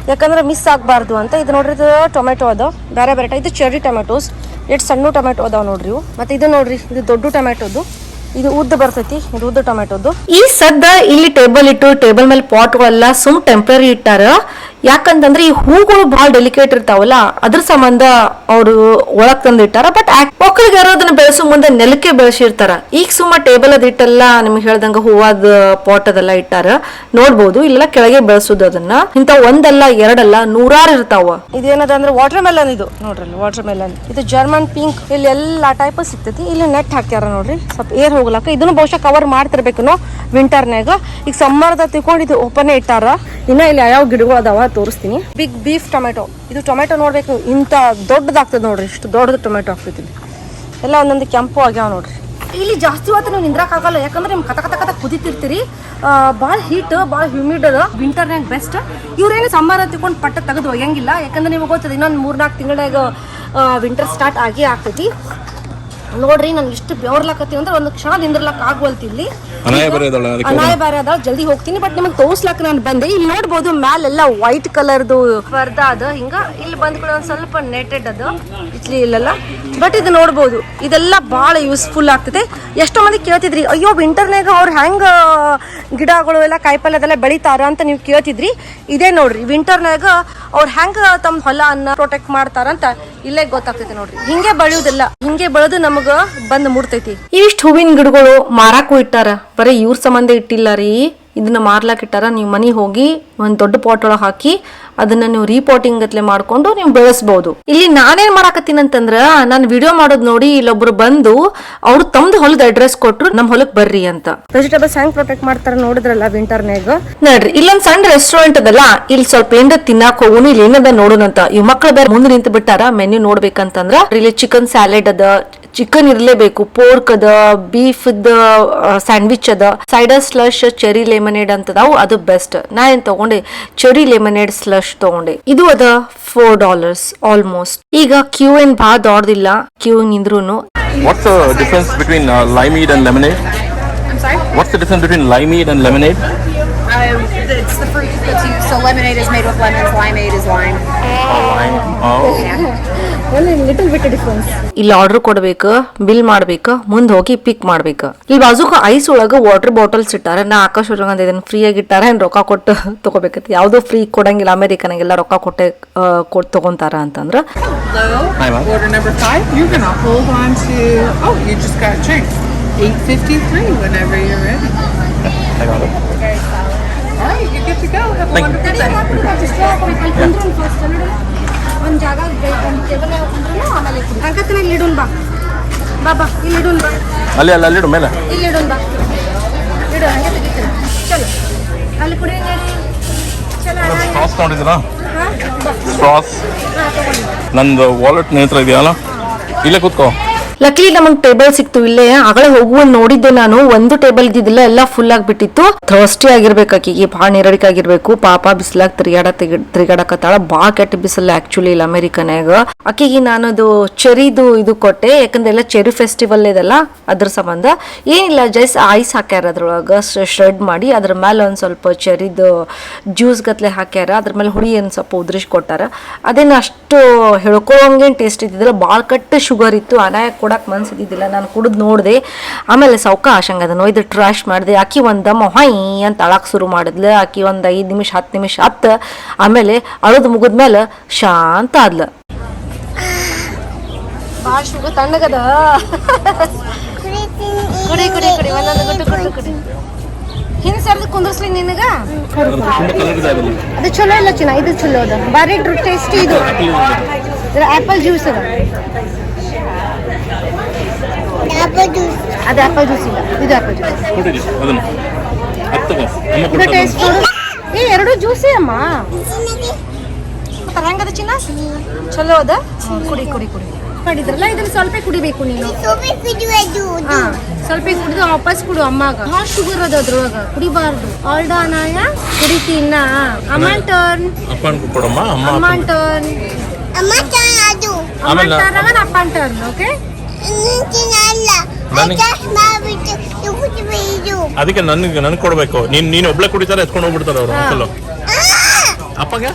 ಯಾಕಂದ್ರೆ ಮಿಸ್ ಆಗಬಾರ್ದು ಅಂತ. ಇದು ನೋಡ್ರಿ, ಇದು ಟೊಮೆಟೊ ಅದ ಬೇರೆ ಬೇರೆ ಟೈಪ್. ಇದು ಚೆರ್ರಿ ಟೊಮೆಟೋಸ್, ಎಷ್ಟು ಸಣ್ಣ ಟೊಮೆಟೊ ಅದಾವ ನೋಡ್ರಿ ಇವು. ಮತ್ತೆ ಇದು ನೋಡ್ರಿ, ಇದು ದೊಡ್ಡ ಟೊಮೆಟೊದು, ಇದು ಉದ್ದ ಬರ್ತೈತಿ, ಇದು ಉದ್ದ ಟೊಮೆಟೊದು. ಈ ಸದ್ದ ಇಲ್ಲಿ ಟೇಬಲ್ ಇಟ್ಟು ಟೇಬಲ್ ಮೇಲೆ ಪಾಟ್ಗಳೆಲ್ಲ ಸುಮ್ ಟೆಂಪ್ರರಿ ಇಟ್ಟಾರ. ಯಾಕಂತಂದ್ರೆ ಈ ಹೂಗಳು ಬಹಳ ಡೆಲಿಕೇಟ್ ಇರ್ತಾವಲ್ಲ, ಅದ್ರ ಸಂಬಂಧ ಅವರು ಒಳಗ್ ತಂದು ಇಟ್ಟಾರ. ಬಟ್ ಒಕ್ಕಲಿಗೆ ಅದನ್ನ ಬೆಳೆಸೋ ಮುಂದೆ ನೆಲಕ್ಕೆ ಬೆಳೆಸಿರ್ತಾರ. ಈಗ ಸುಮ್ಮ ಟೇಬಲ್ ಅದ್ ಇಟ್ಟೆಲ್ಲ ನಿಮ್ಗೆ ಹೇಳ್ದಂಗ ಹೂವಾದ ಪಾಟ್ ಅದೆಲ್ಲ ಇಟ್ಟಾರ ನೋಡ್ಬೋದು. ಇಲ್ಲೆಲ್ಲ ಕೆಳಗೆ ಬೆಳೆಸೋದು ಅದನ್ನ. ಇಂತ ಒಂದಲ್ಲ ಎರಡಲ್ಲ ನೂರಾರು ಇರ್ತಾವ. ಇದೇನದ ಅಂದ್ರೆ ವಾಟರ್ ಮೆಲನ್. ಇದು ನೋಡ್ರಿ, ವಾಟರ್ ಮೆಲನ್. ಇದು ಜರ್ಮನ್ ಪಿಂಕ್. ಇಲ್ಲಿ ಎಲ್ಲಾ ಟೈಪ್ ಸಿಗ್ತೈತಿ. ಇಲ್ಲಿ ನೆಟ್ ಹಾಕ್ಯಾರ ನೋಡ್ರಿ, ಸ್ವಲ್ಪ ಏರ್ ಹೋಗ್ಲಾಕ. ಇದನ್ನು ಬಹುಶಃ ಕವರ್ ಮಾಡ್ತಿರ್ಬೇಕು ನಾವು ವಿಂಟರ್ನ್ಯಾಗ. ಈಗ ಸಮ್ಮರ್ದ ತಿಳ್ಕೊಂಡು ಇದು ಓಪನ್ ಇಟ್ಟಾರ. ಇನ್ನ ಇಲ್ಲಿ ಯಾವ ಗಿಡಗಳು ಅದಾವ ತೋರಿಸ್ತೀನಿ. Big beef tomato. ಇದು ಟೊಮೆಟೊ ನೋಡ್ಬೇಕು, ಇಂತ ದೊಡ್ಡದಾಗ್ತದೆ ನೋಡ್ರಿ, ಇಷ್ಟು ದೊಡ್ಡದು ಟೊಮೆಟೊ ಆಗ್ತೈತಿ. ಎಲ್ಲ ಒಂದೊಂದು ಕೆಂಪು ಆಗ್ಯಾವ ನೋಡ್ರಿ. ಇಲ್ಲಿ ಜಾಸ್ತಿ ಹೊತ್ತು ನೀವು ನಿಂದ್ರಕ್ಕಾಗಲ್ಲ, ಯಾಕಂದ್ರೆ ನಿಮ್ಗೆ ಕತ ಕತ ಕತ ಕುದಿತಿರ್ತೀರಿ. ಭಾಳ ಹೀಟ್, ಭಾಳ ಹ್ಯೂಮಿಡ್ ಅದ. ವಿಂಟರ್ನ್ಯಾಗ ಬೆಸ್ಟ್. ಇವ್ರೇನು ಸಮ್ಮರ್ ತಿಳ್ಕೊಂಡು ಪಟ್ಟ ತೆಗೆದು ಒಯ್ಯಂಗಿಲ್ಲ, ಯಾಕಂದ್ರೆ ನಿಮ್ಗೆ ಗೊತ್ತದ ಇನ್ನೊಂದು 3-4 ತಿಂಗಳಾಗ ವಿಂಟರ್ ಸ್ಟಾರ್ಟ್ ಆಗಿ ಆಗ್ತೈತಿ. ನೋಡ್ರಿ, ನನ್ಗೆ ಇಷ್ಟು ಬೆವರ್ಲಾಕತ್ತೀವಿ ಅಂದ್ರೆ ಒಂದು ಕ್ಷಣ ನಿಂದ್ರಲಕ್ಕ ಆಗ್ವಲ್ತಿ. ಇಲ್ಲಿ ಅನಾಯ ಬೇರೆ ಅದ, ಜಲ್ದಿ ಹೋಗ್ತೀನಿ. ಬಟ್ ನಿಮಗೆ ತೋರ್ಸ್ಲಕ್ಕ ನಾನು ಬಂದೆ. ಇಲ್ಲಿ ನೋಡ್ಬೋದು ಮ್ಯಾಲೆಲ್ಲ ವೈಟ್ ಕಲರ್ದು ಪರ್ದಾ ಅದ. ಹಿಂಗ ಇಲ್ಲಿ ಬಂದ್ ಕೂಡ ಒಂದ್ ಸ್ವಲ್ಪ ನೆಟೆಡ್ ಅದ ಇಟ್ಲಿ ಇಲ್ಲೆಲ್ಲ. ಬಟ್ ಇದು ನೋಡ್ಬೋದು, ಇದೆಲ್ಲ ಭಾಳ ಯೂಸ್ಫುಲ್ ಆಗ್ತದೆ. ಎಷ್ಟೋ ಮಂದಿ ಕೇಳ್ತಿದ್ರಿ, ಅಯ್ಯೋ ವಿಂಟರ್ನಾಗ ಅವ್ರು ಹೆಂಗ ಗಿಡಗಳು ಎಲ್ಲ ಕಾಯಿಪಲ್ಲೆ ಅದೆಲ್ಲ ಬೆಳಿತಾರ ಅಂತ ನೀವು ಕೇಳ್ತಿದ್ರಿ. ಇದೇ ನೋಡ್ರಿ, ವಿಂಟರ್ನಾಗ ಅವ್ರು ಹೆಂಗ ತಮ್ಮ ಹೊಲನ್ನ ಪ್ರೊಟೆಕ್ಟ್ ಮಾಡ್ತಾರಂತ ಇಲ್ಲೇ ಗೊತ್ತಾಗ್ತೈತಿ ನೋಡ್ರಿ. ಹಿಂಗೆ ಬೆಳೆಯುವುದಿಲ್ಲ, ಹಿಂಗೆ ಬೆಳೆದು ನಮಗ ಬಂದ್ ಮುಡ್ತೈತಿ. ಇವಿಷ್ಟು ಹೂವಿನ ಗಿಡಗಳು ಮಾರಾಕು ಇಟ್ಟಾರ. ಬರೀ ಇವ್ರ ಸಂಬಂಧ ಇಟ್ಟಿಲ್ಲ ರೀ, ಇದನ್ನ ಮಾರ್ಲಾಕ್ ಇಟ್ಟಾರ. ನೀವು ಮನೆಗೆ ಹೋಗಿ ಒಂದ್ ದೊಡ್ಡ ಪಾಟ್ ಒಳಗೆ ಹಾಕಿ ಅದನ್ನ ನೀವು ರೀಪಾಟಿಂಗ್ ಗತ್ಲೆ ಮಾಡ್ಕೊಂಡು ನೀವು ಬೆಳೆಸಬಹುದು. ಇಲ್ಲಿ ನಾನೇನ್ ಮಾಡಾಕತ್ತೀನಿ ಅಂತಂದ್ರ, ನಾನು ವಿಡಿಯೋ ಮಾಡೋದ್ ನೋಡಿ ಇಲ್ಲೊಬ್ರು ಬಂದು ಅವ್ರು ತಮ್ದು ಹೊಲದ ಅಡ್ರೆಸ್ ಕೊಟ್ರು, ನಮ್ ಹೊಲಕ್ ಬರ್ರಿ ಅಂತ. ವೆಜಿಟೇಬಲ್ಸ್ ಹೆಂಗ್ ಪ್ರೊಟೆಕ್ಟ್ ಮಾಡ್ತಾರ ನೋಡಿದ್ರಲ್ಲ ವಿಂಟರ್ನ್ಯಾಗ. ನೋಡ್ರಿ, ಇಲ್ಲೊಂದ್ ಸಣ್ಣ ರೆಸ್ಟೋರೆಂಟ್ ಅದಲ್ಲ, ಇಲ್ಲಿ ಸ್ವಲ್ಪ ಏನ್ರ ತಿನ್ನಾಕ್ ಹೋಗುನು, ಇಲ್ಲಿ ಏನದ ನೋಡುನಂತ. ಇವ್ ಮಕ್ಳು ಬೇರೆ ಮುಂದೆ ನಿಂತು ಬಿಟ್ಟಾರ ಮೆನ್ಯೂ ನೋಡ್ಬೇಕಂತಂದ್ರ. ಇಲ್ಲಿ ಚಿಕನ್ ಸ್ಯಾಲೆಡ್ ಅದ, ಚಿಕನ್ ಇರ್ಲೇಬೇಕು, ಪೋರ್ಕ್ ಅದ, ಬೀಫ್ ಸ್ಯಾಂಡ್ವಿಚ್ ಅದ, ಸೈಡರ್ ಸ್ಲಶ್, ಚೆರಿ ಲೆಮನೇಡ್ ಅಂತದಾವು, ಅದು ಬೆಸ್ಟ್. ನಾ ಏನ್ ತಗೊಂಡೆ, ಚೆರಿ ಲೆಮನೇಡ್ ಸ್ಲಶ್ ತಗೊಂಡೆ. ಇದು ಅದ $4 ಆಲ್ಮೋಸ್ಟ್. ಈಗ ಕ್ಯೂ ಏನ್ ಭಾಳ ದೊಡ್ಡದಿಲ್ಲ, Q ನಿಂದ್ರೂನು. What's the difference between limeade and lemonade? I'm sorry? What's the difference between limeade and lemonade? It's the fruit that's used. So lemonade is made with lemons, limeade is lime. Lime. Oh. Little bit difference. ಇಲ್ಲಿ order ಕೊಡ್ಬೇಕು, bill ಮಾಡ್ಬೇಕು, ಮುಂದೆ ಹೋಗಿ ಪಿಕ್ ಮಾಡ್ಬೇಕು. ಇಲ್ಲಿ ಬಾಜುಕ ice ಒಳಗ water bottles ಇಟ್ಟಾರ. ನಾ ಆಕಾಶ ಅವ್ರಂಗ ಇದನ್ನ ಫ್ರೀ ಆಗಿ ಇಟ್ಟಾರ, ಏನ್ ರೊಕ್ಕ ಕೊಟ್ಟು ತಗೋಬೇಕೈತಿ. ಯಾವ್ದು ಫ್ರೀ ಕೊಡಂಗಿಲ್ಲ, ಅಮೆರಿಕನಾಗೆಲ್ಲ ರೊಕ್ಕ ಕೊಟ್ಟೆ ತಗೊಂತಾರ ಅಂತಂದ್ರ. Order number 5. You're gonna hold on to. Oh, you just got drinks. 8:53. Whenever you're ready. I got it. All right, you're good to go. Have a Thank you. wonderful day. ಒಂದು ಜಾಗ ಒಂದು table ಆಮೇಲೆ ಅಂಕತ್ತಿನ ಇಲ್ಲಿ ಇಡೋಣ ಬಾ ಇಲ್ಲಿ ಇಡೋಣ ಬಾ ಅಲ್ಲಿಡು ಮೇಲೆ ಇಲ್ಲಿ ಇಡೋಣ ಬಾ ಇಡು ಹಂಗೆ ತೆಗಿತೀನಿ ಚಲೋ ಅಲ್ಲಿ ಕುಡಿ ಚಲೋ ಸ್ಟ್ರಾಸ್ ತೊಗೊಂಡಿದ್ದೀರಾ ಹಾಂ ಬಾ ಸ್ಟ್ರಾಸ್ ಹಾಂ ತಗೊಂಡು ನಂದು ವಾಲೆಟ್ ನೇತ್ರ ಇದೆಯಲ್ಲ ಇಲ್ಲೇ ಕೂತ್ಕೋ. ಲಕ್ಲಿ ನಮಗೆ ಟೇಬಲ್ ಸಿಕ್ತು ಇಲ್ಲೇ ಆಗಲೇ ಹೋಗುವ ನೋಡಿದ್ದೆ ನಾನು. ಒಂದು ಟೇಬಲ್ ಇದ್ದಿದ್ದಿಲ್ಲ, ಎಲ್ಲ ಫುಲ್ ಆಗಿಬಿಟ್ಟಿತ್ತು. ಥರ್ಸ್ಟಿ ಆಗಿರ್ಬೇಕು ಆಕಿಗೆ, ಭಾಳ ನೀರಡಿಕೆ ಆಗಿರ್ಬೇಕು. ಪಾಪ ಬಿಸಿಲಾಗ ತಿರುಗಾಡಕತ್ತಾಳ. ಭಾಳ ಕೆಟ್ಟ ಬಿಸಿಲು ಆಕ್ಚುಲಿ ಇಲ್ಲಿ ಅಮೆರಿಕನ್ಯಾಗ. ಆಕಿಗೆ ನಾನು ಅದು ಚೆರಿದು ಇದು ಕೊಟ್ಟೆ, ಯಾಕಂದ್ರೆ ಎಲ್ಲ ಚೆರಿ ಫೆಸ್ಟಿವಲ್ ಇದೆಲ್ಲ ಅದ್ರ ಸಂಬಂಧ. ಏನಿಲ್ಲ, ಜಸ್ಟ್ ಐಸ್ ಹಾಕ್ಯಾರ ಅದ್ರೊಳಗೆ ಶ್ರೆಡ್ ಮಾಡಿ, ಅದ್ರ ಮೇಲೆ ಒಂದು ಸ್ವಲ್ಪ ಚೆರಿದು ಜ್ಯೂಸ್ ಗತ್ಲೆ ಹಾಕ್ಯಾರ. ಅದ್ರ ಮೇಲೆ ಹುಳಿ ಒಂದು ಸ್ವಲ್ಪ ಉದ್ರಿಸಿ ಕೊಟ್ಟಾರ. ಅದೇನು ಅಷ್ಟು ಹೇಳ್ಕೊಳ್ಳೋಂಗೇನು ಟೇಸ್ಟ್ ಇದ್ದಿದ್ದಿಲ್ಲ, ಭಾಳ ಕಟ್ಟು ಶುಗರ್ ಇತ್ತು. ಅನಾಯ ಕೊಡಕ್ಕೆ ಮನ್ಸಿದ್ದಿದ್ದಿಲ್ಲ. ನಾನು ಕುಡಿದು ನೋಡಿದೆ. ಆಮೇಲೆ ಸಾವಕಾಶ ಹಂಗದನ್ನು ಇದು ಟ್ರಾಶ್ ಮಾಡಿದೆ. ಆಕಿ ಒಂದಮ್ಮ ಹೊಯ್ ಅಂತ ಅಳಕ್ಕೆ ಶುರು ಮಾಡಿದ್ಲು. ಆಕಿ ಒಂದು 5 ನಿಮಿಷ 10 ನಿಮಿಷ ಹತ್ತು. ಆಮೇಲೆ ಅಳದು ಮುಗಿದ್ಮೇಲೆ ಶಾಂತ ಆದ್ಲು. ಭಾಳ ಶುಗರ್ ತಣ್ಣಗದ. ಕುಡಿ ಕುಡಿ ಕುಡಿ ಒಂದೊಂದು ಗುಟ್ಟು ಗುಟ್ಟು ಕುಡಿ. ಹಿಂದೆ ಸರ್ದು ಕುಂದ್ರಸ್ಲಿ ನಿನಗ. ಅದು ಚಲೋ ಇಲ್ಲ ಚಿನ್ನ, ಇದು ಚಲೋ ಅದ. ಬಾರಿ ಟೇಸ್ಟಿ ಇದು. ಆಪಲ್ ಜ್ಯೂಸ್ ಅದ. ಅದು ಆಪಲ್ ಜ್ಯೂಸ್ ಇಲ್ಲ, ಇದು ಆಪಲ್ ಜ್ಯೂಸ್. ಇದು ಟೇಸ್ಟ್ ಏ ಎರಡು ಜ್ಯೂಸೇ ಅಮ್ಮ. ಹೆಂಗದ ಚಿನ್ನ? ಚಲೋ ಅದ. ಕುಡಿ ಕುಡಿ ಕುಡಿ ಮಾಡಿದ್ರಲ್ಲ, ಇದನ್ನ ಸ್ವಲ್ಪ ಕುಡಿಬೇಕು ನೀನು. ಹಾ ಸ್ವಲ್ಪ ಕುಡಿದು ವಾಪಸ್ ಕುಡು ಅಮ್ಮಾಗ. ಭಾಳ ಶುಗರ್ ಅದ ಅದ್ರೊಳಗ, ಕುಡಿಬಾರ್ದು. ಆಲ್ಡ ಅನಾಯ ಕುಡಿತೀನ. ಅಮ್ಮನ್ ಟರ್ನ್. ಅಮ್ಮನ್ ಟರ್ನ್. ಅಪ್ಪನ್ ಟರ್ನ್. ಓಕೆ, ಅದಕ್ಕೆ ನನ್ಗೆ ಕೊಡ್ಬೇಕು. ನೀನು ಒಬ್ಳೆ ಕುಡಿತಾರೆ, ಎತ್ಕೊಂಡು ಹೋಗ್ಬಿಡ್ತಾರೆ ಅವರು. ಅಪ್ಪಗೆ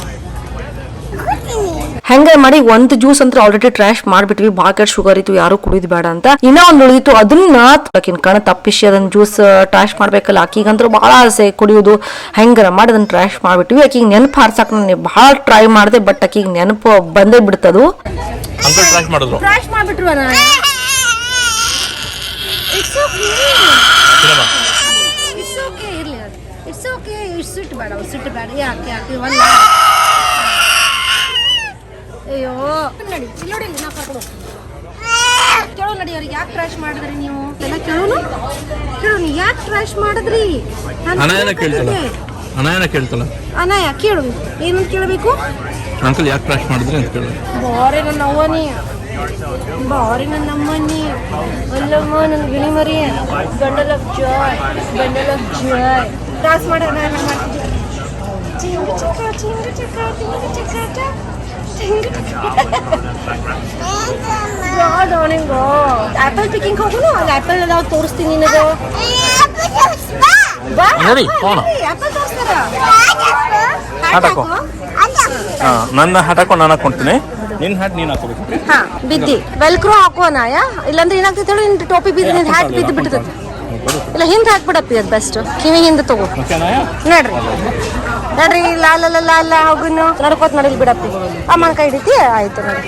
ಹೆಂಗೆ ಮಾಡಿ ಒಂದು ಜ್ಯೂಸ್ ಅಂತ ಆಲ್ರೆಡಿ ಟ್ರಾಶ್ ಮಾಡ್ಬಿಟ್ವಿ. ಭಾಳ ಕೆಟ್ಟ ಶುಗರ್ ಇತ್ತು, ಯಾರು ಕುಡಿದ್ ಬೇಡ ಅಂತ. ಇನ್ನ ಒಂದು ಉಳಿದಿತ್ತು, ಅದನ್ನ ಆಕಿನ ಕಣ ತಪ್ಪಿಸಿ ಅದನ್ನ ಜ್ಯೂಸ್ ಟ್ರಾಶ್ ಮಾಡ್ಬೇಕಲ್ಲ. ಆಕಿಗಂತೂ ಭಾಳ ಆಸೆ ಕುಡಿಯೋದು. ಹೆಂಗಾರ ಮಾಡಿ ಅದನ್ನ ಟ್ರಾಶ್ ಮಾಡ್ಬಿಟ್ವಿ. ಆಕಿಗೆ ನೆನಪು ಹಾರ್ಸಕ್ ನಾನು ಭಾಳ ಟ್ರೈ ಮಾಡಿದೆ, ಬಟ್ ಆಕಿಗೆ ನೆನಪು ಬಂದೇ ಬಿಡ್ತದು. ಟ್ರಾಶ್ ಮಾಡ್ಬಿಟ್ರು. ಇಟ್ಸ್ ಓಕೆ ಇರ್ಲಿ, ಇಟ್ಸ್ ಓಕೆ. ಸಿಟ್ಟು ಬೇಡ, ಸಿಟ್ಟು ಬೇಡ. ಯಾಕೆ ಯಾಕೆ ಒಂದು ಅಯ್ಯೋ ನಡಿ ನೋಡಿ, ನಾ ಕರ್ಕೊಂಡು ಕೇಳೋ ನಡಿ. ಅವ್ರಿಗೆ ಯಾಕೆ ಟ್ರಾಶ್ ಮಾಡಿದ್ರಿ ನೀವು ಎಲ್ಲ ಕೇಳೋನು. ಕೇಳೋನು ಯಾಕೆ ಟ್ರಾಶ್ ಮಾಡಿದ್ರಿ? ಅನಾಯ ಕೇಳು, ಏನಂತ ಕೇಳಬೇಕು? ಅಂಕಲ್ ಯಾಕೆ ಟ್ರಾಶ್ ಮಾಡಿದ್ರಿ ಅಂತ ಕೇಳಿ. ಬಾರಿ ನನ್ನ ಅವ್ವನಿ, ಬಾರಿ ನನ್ನ ಅಮ್ಮನಿ. ಅಲ್ಲಮ್ಮ ನನ್ನ ಗಿಳಿ ಮರಿ. Bundle of Joy, bundle of Joy. Trash ಮಾಡಿ ನಾನು ಮಾಡ್ತಿದ್ದೆ. ಚಿಂಗು ಚಿಕ್ಕ ಚಿಂಗು ಚಿಕ್ಕ ಚಿಂಗು ಚಿಕ್ಕ ಆಪಲ್ ಪಿಕ್ಕಿಂಗ್ ಹೋಗುನು. ಅಲ್ಲಿ ಆಪಲ್ ಎಲ್ಲ ತೋರಿಸ್ತೀನಿ ನಿನಗೆ. ನನ್ನ ಹ್ಯಾಟ್ ಹಾಕೊಂಡು ನಾನು ಹಾಕೊಂತೀನಿ, ನಿನ್ನ ಹ್ಯಾಟ್ ನೀನು ಹಾಕೋಬೇಕು. ಹಾ ಬಿದ್ದಿ ವೆಲ್ಕ್ರೋ ಹಾಕೋನಾಯ, ಇಲ್ಲಾಂದ್ರೆ ಏನಾಗ್ತೈತೆ ಹೇಳಿ, ನಿನ್ನ ಟೋಪಿ ಬಿದ್ದು ನಿನ್ನ ಹ್ಯಾಟ್ ಬಿದ್ದು ಬಿಡ್ತೈತೆ. ಇಲ್ಲ ಹಿಂದೆ ಹಾಕ್ಬಿಡಪ್ಪಿ, ಅದು ಬೆಸ್ಟ್. ಕಿವಿ ಹಿಂದೆ ತಗೋ ನೋಡ್ರಿ. ನೋಡ್ರಿ ಲಾಲ ಹೋಗುನು ನಡ್ಕೋತ ನಡಿಲ್ ಬಿಡಪ್ಪಿ. ಅಮ್ಮನ ಕೈ ಹಿಡಿತಿ ಆಯ್ತು ನೋಡಿ.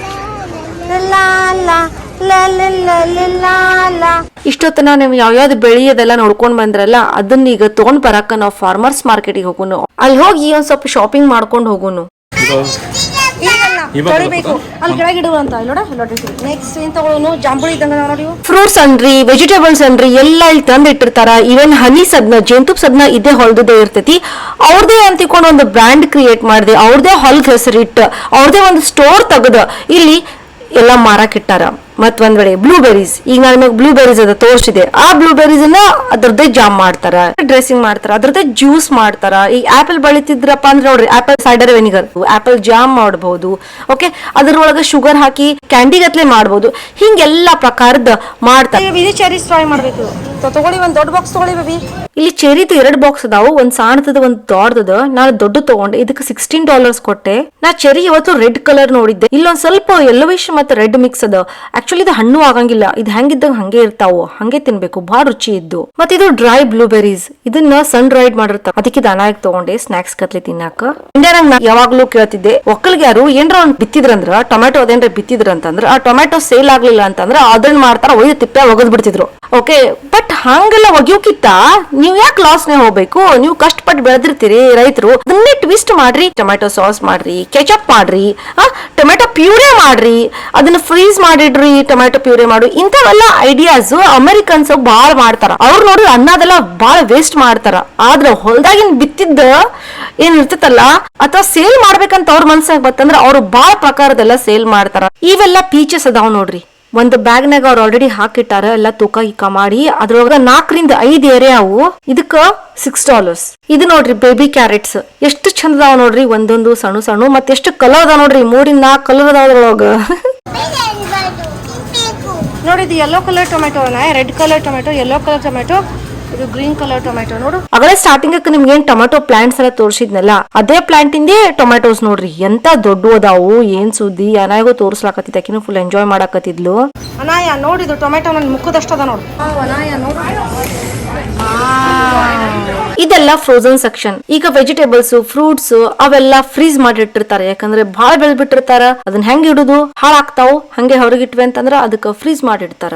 ಇಷ್ಟೊತ್ತನ ನೀವು ಯಾವ್ಯಾವ್ದು ಬೆಳೆಯೋದೆಲ್ಲ ನೋಡ್ಕೊಂಡ್ ಬಂದ್ರಲ್ಲ, ಅದನ್ನ ಈಗ ತಗೊಂಡ್ ಬರಾಕ ನಾವು ಫಾರ್ಮರ್ಸ್ ಮಾರ್ಕೆಟಿಗೆ ಹೋಗುನು. ಅಲ್ಲಿ ಹೋಗಿ ಒಂದ್ ಸ್ವಲ್ಪ ಶಾಪಿಂಗ್ ಮಾಡ್ಕೊಂಡು ಹೋಗುನು. ಅಲ್ಲಿ ಕೆಳಗಿಡುವ ಅಂತ ನೋಡ್ರಿ. ನೆಕ್ಸ್ಟ್ ಏನ್ ತಗೊಳ್ಳೋನು? ಜಾಂಬುಳಿ ಇದ್ದಂಗ ನೋಡಿ. ಫ್ರೂಟ್ಸ್ ಅನ್ರಿ, ವೆಜಿಟೇಬಲ್ಸ್ ಅನ್ರಿ, ಎಲ್ಲ ಇಲ್ಲಿ ತಂದ್ ಇಟ್ಟಿರ್ತಾರ. ಈವನ್ ಹನಿ ಸದ್ನ, ಜೇನುತುಪ್ಪ ಸದ್ನ ಇದೇ ಹೊಲ್ದೇ ಇರ್ತೈತಿ. ಅವ್ರದೇ ಅಂತಿಕೊಂಡು ಒಂದು ಬ್ರ್ಯಾಂಡ್ ಕ್ರಿಯೇಟ್ ಮಾಡಿದೆ, ಅವ್ರದೇ ಹೊಲ್ದ ಹೆಸರಿಟ್ಟು, ಅವ್ರದೇ ಒಂದು ಸ್ಟೋರ್ ತೆಗೆದು ಇಲ್ಲಿ ಎಲ್ಲ ಮಾರಾಕಿಟ್ಟಾರ. ಮತ್ ಒಂದ್ ವೇಳೆ ಬ್ಲೂಬೆರೀಸ್, ಈಗ ನಾನು ನಿಮಗೆ ಬ್ಲೂಬೆರೀಸ್ ಅದ ತೋರಿಸಿದೆ. ಆ ಬ್ಲೂಬೆರೀಸ್ ಅನ್ನ ಅದ್ರದ್ದೇ ಜಾಮ್ ಮಾಡ್ತಾರ, ಡ್ರೆಸ್ಸಿಂಗ್ ಮಾಡ್ತಾರ, ಅದ್ರದ್ದೇ ಜ್ಯೂಸ್ ಮಾಡ್ತಾರ. ಈಗ ಆಪಲ್ ಬೆಳಿತಿದ್ರಪ್ಪ ಅಂದ್ರೆ ನೋಡ್ರಿ, apple cider vinegar, apple jam ಮಾಡಬಹುದು. ಓಕೆ, ಅದ್ರೊಳಗ ಶುಗರ್ ಹಾಕಿ ಕ್ಯಾಂಡಿ ಗತ್ಲೆ ಮಾಡಬಹುದು. ಹಿಂಗೆಲ್ಲಾ ಪ್ರಕಾರದ ಮಾಡ್ತಾರೆ. ಇದು ಚೆರಿ ಟ್ರೈ ಮಾಡ್ಬೇಕು. ತಗೊಳ್ಳಿ, ಒಂದ್ ದೊಡ್ಡ ಬಾಕ್ಸ್ ತಗೊಳ್ಳಿ ಬೇಬಿ. ಇಲ್ಲಿ ಚೆರಿದು 2 ಬಾಕ್ಸ್ ಅದಾವು, ಒಂದ್ ಸಣ್ಣದ ಒಂದ್ ದೊಡ್ಡದ. ನಾನು ದೊಡ್ಡ ತಗೊಂಡೆ, ಇದಕ್ಕೆ $16 ಕೊಟ್ಟೆ. ನಾ ಚೆರಿ ಇವತ್ತು ರೆಡ್ ಕಲರ್ ನೋಡಿದ್ದೆ. ಇಲ್ಲೊಂದ್ ಸ್ವಲ್ಪ ಯೆಲ್ಲೋವಿಶ್ ಮತ್ತೆ ರೆಡ್ ಮಿಕ್ಸ್ ಅದ. ಆಕ್ಚುಲಿ ಇದು ಹಣ್ಣು ಆಗಂಗಿಲ್ಲ, ಇದು ಹೆಂಗಿದ್ದಂಗ ಹಂಗೆ ಇರ್ತಾವು, ಹಂಗೆ ತಿನ್ಬೇಕು, ಬಹಳ ರುಚಿ ಇದ್ದು. ಮತ್ತೆ ಇದು ಡ್ರೈ ಬ್ಲೂಬೆರೀಸ್, ಇದನ್ನ ಸನ್ ಡ್ರೈಡ್ ಮಾಡಿರ್ತಾರ. ಅದಕ್ಕೆ ದಾನಾಯಕ್ ತಗೊಂಡೆ ಸ್ನಾಕ್ಸ್ ಕತ್ಲಿ ತಿನ್ನಾಕ. ಇಂಡಿಯಾನಾಗ ನಾ ಯಾವಾಗ್ಲೂ ಕೇಳ್ತಿದ್ದೆ, ಒಕ್ಕಲ್ಗೆ ಯಾರು ಏನ್ರ ಒಂದ್ ಬಿತ್ತಿದ್ರಂದ್ರ, ಟೊಮ್ಯಾಟೊ ಅದೇನ್ರ ಬಿತ್ತಿದ್ರಂತಂದ್ರ ಆ ಟೊಮ್ಯಾಟೊ ಸೇಲ್ ಆಗ್ಲಿಲ್ಲ ಅಂತಂದ್ರ ಅದನ್ನ ಮಾಡ್ತಾರ, ಒಯ್ದು ತಿಪ್ಪೆ ಒಗದ್ ಬಿಡ್ತಿದ್ರು. ಓಕೆ, ಬಟ್ ಬಟ್ ಹಂಗೆಲ್ಲ ಒಗ್ಯೋಕಿತ್ತ ನೀವ್ ಯಾಕೆ ಲಾಸ್ನೇ ಹೋಗ್ಬೇಕು? ನೀವು ಕಷ್ಟಪಟ್ಟು ಬೆಳೆದಿರ್ತೀರಿ ರೈತರು, ಅದನ್ನೇ ಟ್ವಿಸ್ಟ್ ಮಾಡ್ರಿ, ಟೊಮೆಟೊ ಸಾಸ್ ಮಾಡ್ರಿ, ಕೆಚಪ್ ಮಾಡ್ರಿ, ಟೊಮೆಟೊ ಪ್ಯೂರೇ ಮಾಡ್ರಿ, ಅದನ್ನ ಫ್ರೀಸ್ ಮಾಡಿಡ್ರಿ, ಟೊಮೆಟೊ ಪ್ಯೂರೇ ಮಾಡು. ಇಂಥವೆಲ್ಲ ಐಡಿಯಾಸ್ ಅಮೆರಿಕನ್ಸ್ ಬಾಳ್ ಮಾಡ್ತಾರ. ಅವ್ರು ನೋಡಿ ಅನ್ನದೆಲ್ಲ ಬಾಳ ವೇಸ್ಟ್ ಮಾಡ್ತಾರ. ಆದ್ರ ಹೊಲ್ದಾಗಿನ್ ಬಿತ್ತಿದ್ದ ಏನ್ ಇರ್ತೈತಲ್ಲ ಅಥವಾ ಸೇಲ್ ಮಾಡ್ಬೇಕಂತ ಅವ್ರ ಮನ್ಸಾಗ ಬತ್ತಂದ್ರ ಅವ್ರು ಬಾಳ ಪ್ರಕಾರದೆಲ್ಲ ಸೇಲ್ ಮಾಡ್ತಾರ. ಇವೆಲ್ಲ ಪೀಚಸ್ ಅದಾವ್ ನೋಡ್ರಿ, ಒಂದು ಬ್ಯಾಗ್ನಾಗ ಅವ್ರು ಆಲ್ರೆಡಿ ಹಾಕಿಟ್ಟಾರ, ಎಲ್ಲ ತೂಕ ಗೀಕ ಮಾಡಿ. ಅದ್ರೊಳಗ 4 ರಿಂದ 5 ಏರಿಯಾ ಅವು. ಇದಕ್ಕ $6. ಇದು ನೋಡ್ರಿ ಬೇಬಿ ಕ್ಯಾರೆಟ್ಸ್ ಎಷ್ಟು ಚಂದ ಅದಾವ ನೋಡ್ರಿ, ಒಂದೊಂದು ಸಣ್ಣ ಸಣ್ಣ. ಮತ್ತೆ ಎಷ್ಟು ಕಲರ್ ಅದಾವ ನೋಡ್ರಿ, 3 ರಿಂದ 4 ಕಲರ್ ಅದಾವ ಅದ್ರೊಳಗ. ನೋಡಿ ಇದು yellow colour tomato, red colour tomato, yellow colour tomato, ಇದು ಗ್ರೀನ್ ಕಲರ್ ಟೊಮೆಟೊ. ನೋಡು ಆಗಲೇ ಸ್ಟಾರ್ಟಿಂಗ್ ನಿಮ್ಗೆ ಏನ್ ಟೊಮೆಟೊ ಪ್ಲಾಂಟ್ಸ್ ಎಲ್ಲ ತೋರಿಸಿದ್ನಲ್ಲ, ಅದೇ ಪ್ಲಾಂಟ್ ಇಂದೇ ಟೊಮೆಟೊಸ್ ನೋಡ್ರಿ ಎಂತ ದೊಡ್ಡ ಅದಾವು. ಏನ್ ಸುದ್ದಿ, ಅನಾಯಗೂ ತೋರ್ಸ್ಲಾಕತ್ತಿದ್ದ, ಆಕಿನೂ ಫುಲ್ ಎಂಜಾಯ್ ಮಾಡಾಕತ್ತಿದ್ಲು. ಅನಾಯ ನೋಡಿದು ಟೊಮೆಟೊ ನನ್ ಮುಖದಷ್ಟದ ನೋಡು. ಅನಾಯ ನೋಡು, ಇದೆಲ್ಲ ಫ್ರೋಸನ್ ಸೆಕ್ಷನ್. ಈಗ ವೆಜಿಟೇಬಲ್ಸ್, ಫ್ರೂಟ್ಸ್ ಅವೆಲ್ಲ ಫ್ರೀಸ್ ಮಾಡಿಟ್ಟಿರ್ತಾರೆ. ಯಾಕಂದ್ರೆ ಬಹಳ ಬೆಳೆದ್ಬಿಟ್ಟಿರ್ತಾರ, ಅದನ್ನ ಹೆಂಗ್ ಇಡುದು ಹಾಳಾಗ್ತಾವು. ಹಂಗೆ ಹೊರಗಿಟ್ವಿ ಅಂತಂದ್ರ ಅದಕ್ಕೆ ಫ್ರೀಸ್ ಮಾಡಿಡ್ತಾರ.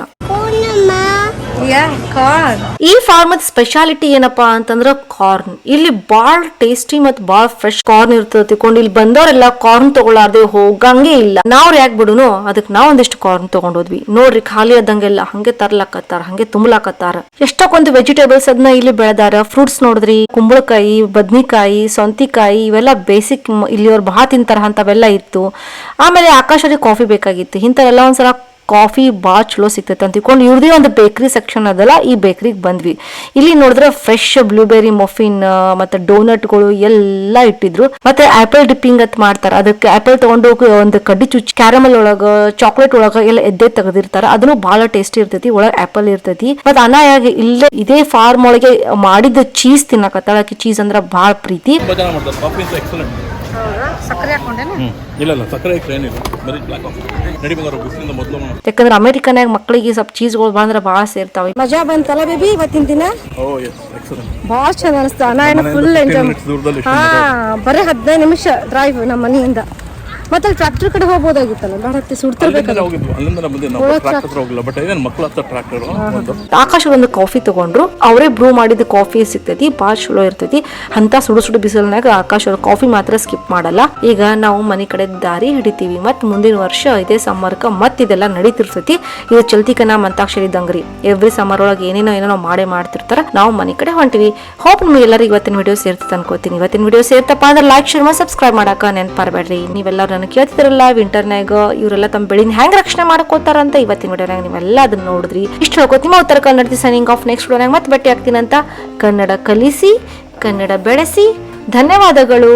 ಈ ಫಾರ್ಮದ ಸ್ಪೆಷಾಲಿಟಿ ಏನಪ್ಪಾ ಅಂತಂದ್ರ ಕಾರ್ನ್. ಇಲ್ಲಿ ಬಾಳ ಟೇಸ್ಟಿ ಮತ್ ಬಾಳ ಫ್ರೆಶ್ ಕಾರ್ನ್ ಇರ್ತದೆ. ತಿಳ್ಕೊಂಡು ಇಲ್ಲಿ ಬಂದವರೆಲ್ಲ ಕಾರ್ನ್ ತಗೊಳ್ಳಾರ್ದೆ ಹೋಗಂಗೆ ಇಲ್ಲ. ನಾವ್ ಯಾಕೆ ಬಿಡುನು, ಅದಕ್ಕೆ ನಾವ್ ಒಂದಿಷ್ಟು ಕಾರ್ನ್ ತಗೊಂಡೋದ್ವಿ. ನೋಡ್ರಿ ಖಾಲಿ ಆದಂಗೆಲ್ಲ ಹಂಗೆ ತರ್ಲಾಕತ್ತಾರ, ಹಂಗೆ ತುಂಬಲಾಕತ್ತಾರ. ಎಷ್ಟೊಂದು ವೆಜಿಟೇಬಲ್ಸ್ ಅದನ್ನ ಇಲ್ಲಿ ಬೆಳೆದಾರ. ಫ್ರೂಟ್ಸ್ ನೋಡಿದ್ರಿ, ಕುಂಬಳಕಾಯಿ, ಬದ್ನಿಕಾಯಿ, ಸೌಂತಿಕಾಯಿ, ಇವೆಲ್ಲ ಬೇಸಿಕ್ ಇಲ್ಲಿಯವ್ರು ಬಹಳ ತಿಂತಾರ ಅಂತವೆಲ್ಲ ಇತ್ತು. ಆಮೇಲೆ ಆಕಾಶರಿಗೆ ಕಾಫಿ ಬೇಕಾಗಿತ್ತು. ಇಂಥವೆಲ್ಲ ಒಂದ್ಸಲ ಕಾಫಿ ಬಾಳ ಚಲೋ ಸಿಗ್ತೈತೆ ಅಂತ ತಿಳ್ಕೊಂಡು ಇವ್ರದೇ ಒಂದು ಬೇಕರಿ ಸೆಕ್ಷನ್ ಅದಲ್ಲ, ಈ ಬೇಕರಿಗೆ ಬಂದ್ವಿ. ಇಲ್ಲಿ ನೋಡಿದ್ರೆ ಫ್ರೆಶ್ ಬ್ಲೂಬೆರಿ ಮಫಿನ್ ಮತ್ತೆ ಡೋನಟ್ಗಳು ಎಲ್ಲ ಇಟ್ಟಿದ್ರು. ಮತ್ತೆ ಆಪಲ್ ಡಿಪ್ಪಿಂಗ್ ಅಂತ ಮಾಡ್ತಾರ. ಅದಕ್ಕೆ ಆಪಲ್ ತಗೊಂಡು ಒಂದು ಕಡ್ಡಿ ಚುಚ್ಚಿ ಕ್ಯಾರಮಲ್ ಒಳಗ ಚಾಕ್ಲೇಟ್ ಒಳಗ ಎಲ್ಲ ಎದ್ದೆ ತೆಗೆದಿರ್ತಾರ. ಅದನ್ನು ಬಹಳ ಟೇಸ್ಟಿ ಇರ್ತೈತಿ, ಒಳಗ ಆಪಲ್ ಇರ್ತೈತಿ. ಮತ್ತೆ ಅನಾಯಾಗಿ ಇಲ್ಲೇ ಇದೇ ಫಾರ್ಮ್ ಒಳಗೆ ಮಾಡಿದ ಚೀಸ್ ತಿನ್ನಕತ್ತಾಳ. ಚೀಸ್ ಅಂದ್ರ ಬಹಳ ಪ್ರೀತಿ. ಸಕ್ಕರೆ ಹಾಕೊಂಡೇನ? ಇಲ್ಲ ಸಕ್ಕರೆ ಏನಿಲ್ಲ, ಬರೀ ಬ್ಲಾಕ್ ಕಾಫಿ. ನಡಿ ಬಂಗಾರ ಬಿಸಿಲಿಂದ ಮೊದಲು. ಯಾಕಂದ್ರೆ ಅಮೆರಿಕನ್ಯಾಗ ಮಕ್ಕಳಿಗೆ ಸ್ವಲ್ಪ ಚೀಸ್ಗಳು ಬಂದ್ರೆ ಬಹಳ ಸೇರ್ತಾವೆ. ಮಜಾ ಬಂತಲ್ಲ ಬೇಬಿ ಇವತ್ತಿನ ದಿನ? ಬಹಳ ಚಂದ ಅನಿಸ್ತಾ. ನಾನು ಫುಲ್ ಎಂಜಾಯ್. ಬರೀ 15 ನಿಮಿಷ ಡ್ರೈವ್ ನಮ್ಮ ಮನೆಯಿಂದ. ಮತ್ತೆ ಟ್ರಾಕ್ಟರ್ ಕಡೆ ಹೋಗ್ಬೋದಾಗಿತ್ತಲ್ಲ, ಬೇಡ ಸುಡ್ತಿರ್ಬೇಕಲ್ಲ. ಆಕಾಶ ಒಂದು ಕಾಫಿ ತಗೊಂಡ್ರು, ಅವರೇ ಬ್ರೂ ಮಾಡಿದ ಕಾಫಿ ಸಿಗ್ತೈತಿ, ಬಾಳ ಚಲೋ ಇರ್ತೈತಿ. ಅಂತ ಸುಡು ಬಿಸಿಲಿನಾಗ ಆಕಾಶ ಅವ್ರ ಕಾಫಿ ಮಾತ್ರ ಸ್ಕಿಪ್ ಮಾಡಲ್ಲ. ಈಗ ನಾವು ಮನೆ ಕಡೆ ದಾರಿ ಹಿಡಿತೀವಿ. ಮತ್ ಮುಂದಿನ ವರ್ಷ ಇದೇ ಸಮ್ಮರ್ಕ ಮತ್ ಇದೆಲ್ಲ ನಡೀತಿರ್ತೈತಿ. ಇದು ಚಲ್ತಿಕನ ಮಂತಾಕ್ಷರಿ ದಂಗ್ರಿ. ಎವ್ರಿ ಸಮ್ಮರ್ ಒಳಗೆ ಏನೇನೋ ಮಾಡೇ ಮಾಡ್ತಿರ್ತಾರ. ನಾವು ಮನೆ ಕಡೆ ಹೊಂಟಿವಿ. ಹೋಪ್ ನಿಮ್ಗೆ ಎಲ್ಲರಿಗೂ ಇವತ್ತಿನ ವಿಡಿಯೋ ಸೇರ್ತೈತೆ ಅನ್ಕೋತೀನಿ. ಇವತ್ತಿನ ವಿಡಿಯೋ ಸೇರ್ತಪ್ಪ ಅಂದ್ರೆ ಲೈಕ್, ಶೇರ್ ಮತ್ತು ಸಬ್ಸ್ಕ್ರೈಬ್ ಮಾಡಾಕ ನೆನಪಾರಬೇಡ್ರಿ. ನೀವೆಲ್ಲರೂ ಕೇಳ್ತಿದ್ರಲ್ಲ ವಿಂಟರ್ನಾಗ ಇವರೆಲ್ಲ ತಮ್ಮ ಬೆಳಿನ ಹೆಂಗ್ ರಕ್ಷಣೆ ಮಾಡ್ಕೋತಾರ ಅಂತ. ಇವತ್ತಿನ ವಿಡಿಯೋನಾಗ ನೀವೆಲ್ಲ ಅದನ್ನ ನೋಡಿದ್ರಿ. ಇಷ್ಟು ಹೇಳ್ಕೊತ ನಿಮ್ಮ Uttara Kannada signing off. Next ವಿಡಿಯೋನಾಗ ಮತ್ತೆ ಭೇಟಿ ಆಗ್ತೀನಿ ಅಂತ. ಕನ್ನಡ ಕಲಿಸಿ, ಕನ್ನಡ ಬೆಳೆಸಿ. ಧನ್ಯವಾದಗಳು.